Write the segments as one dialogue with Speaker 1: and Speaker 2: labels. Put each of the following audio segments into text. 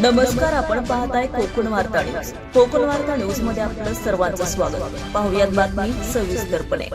Speaker 1: नमस्कार, आपण पाहताय कोकण वार्ता न्यूज. कोकण वार्ता न्यूज मध्ये आपलं सर्वांचं स्वागत. पाहुयात बातमी सविस्तरपणे.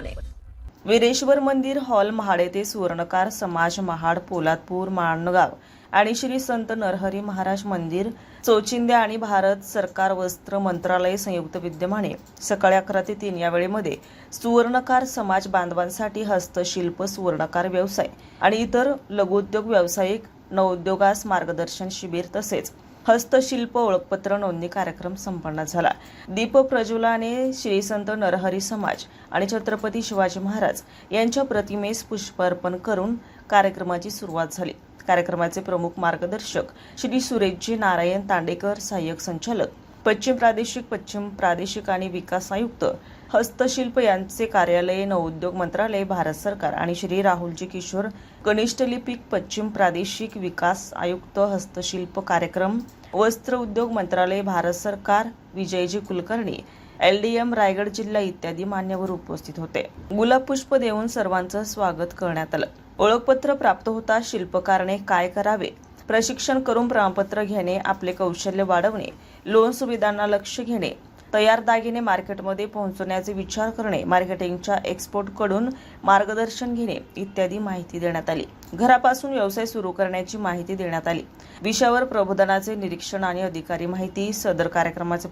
Speaker 1: वीरेश्वर मंदिर हॉल महाड येथे सुवर्णकार समाज महाड पोलादपूर माणगाव आणि श्री संत नरहरी महाराज मंदिर चोचिंद्या आणि भारत सरकार वस्त्र मंत्रालय संयुक्त विद्यमाने सकाळी 11 ते 3 या वेळेमध्ये सुवर्णकार समाज बांधवांसाठी हस्तशिल्प सुवर्णकार व्यवसाय आणि इतर लघुउद्योग व्यावसायिक नवोद्योगास मार्गदर्शन शिबिर तसेच हस्तशिल्प ओळखपत्र नोंदणी कार्यक्रम संपन्न झाला. दीप प्रज्वलाने श्री संत नरहरी समाज आणि छत्रपती शिवाजी महाराज यांच्या प्रतिमेस पुष्पार्पण करून कार्यक्रमाची सुरुवात झाली. कार्यक्रमाचे प्रमुख मार्गदर्शक श्री सुरेशजी नारायण तांडेकर, सहाय्यक संचालक पश्चिम प्रादेशिक आणि विकास आयुक्त हस्तशिल्प यांचे कार्यालय नवोद्योग मंत्रालय भारत सरकार आणि श्री राहुलजी किशोर कनिष्ठ लिपिक पश्चिम प्रादेशिक विकास आयुक्त हस्तशिल्प कार्यक्रम वस्त्र उद्योग मंत्रालय भारत सरकार विजयजी कुलकर्णी LDM रायगड जिल्हा इत्यादी मान्यवर उपस्थित होते. गुलाब पुष्प देऊन सर्वांचं स्वागत करण्यात आलं. ओळखपत्र प्राप्त होता शिल्पकारने काय करावे, प्रशिक्षण करून प्रमाणपत्र घेणे, आपले कौशल्य वाढवणे, लोन सुविधांना लक्ष घेणे, तयार दागिने मार्केटमध्ये पोहोचवण्याचे विचार करणे, मार्केटिंगच्या एक्सपोर्टकडून मार्गदर्शन घेणे इत्यादी माहिती देण्यात आली. घरापासून व्यवसाय सुरू करण्याची माहिती देण्यात आली. विषयावर प्रबोधनाचे निरीक्षण आणि अधिकारी माहिती. सदर कार्यक्रमाचे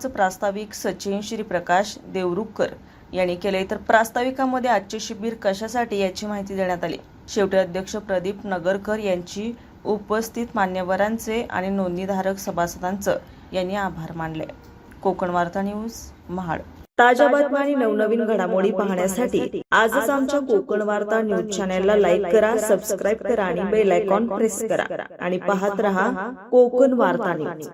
Speaker 1: प्रास्ताविक सचिन श्री प्रकाश देवरुखकर यांनी केले. तर प्रास्ताविकामध्ये आजचे शिबिर कशासाठी याची माहिती देण्यात आली. शेवटी अध्यक्ष प्रदीप नगरकर यांची उपस्थित मान्यवरांचे आणि नोंदणीधारक सभासदांचं यांनी आभार मानले. कोकण वार्ता न्यूज महाड. ताज्या बातम्या आणि नवनवीन घडामोडी पाहण्यासाठी आजच आमच्या कोकण वार्ता न्यूज चॅनलला लाईक करा, सबस्क्राईब करा आणि बेल आयकॉन प्रेस करा आणि पाहत रहा कोकण वार्ता न्यूज.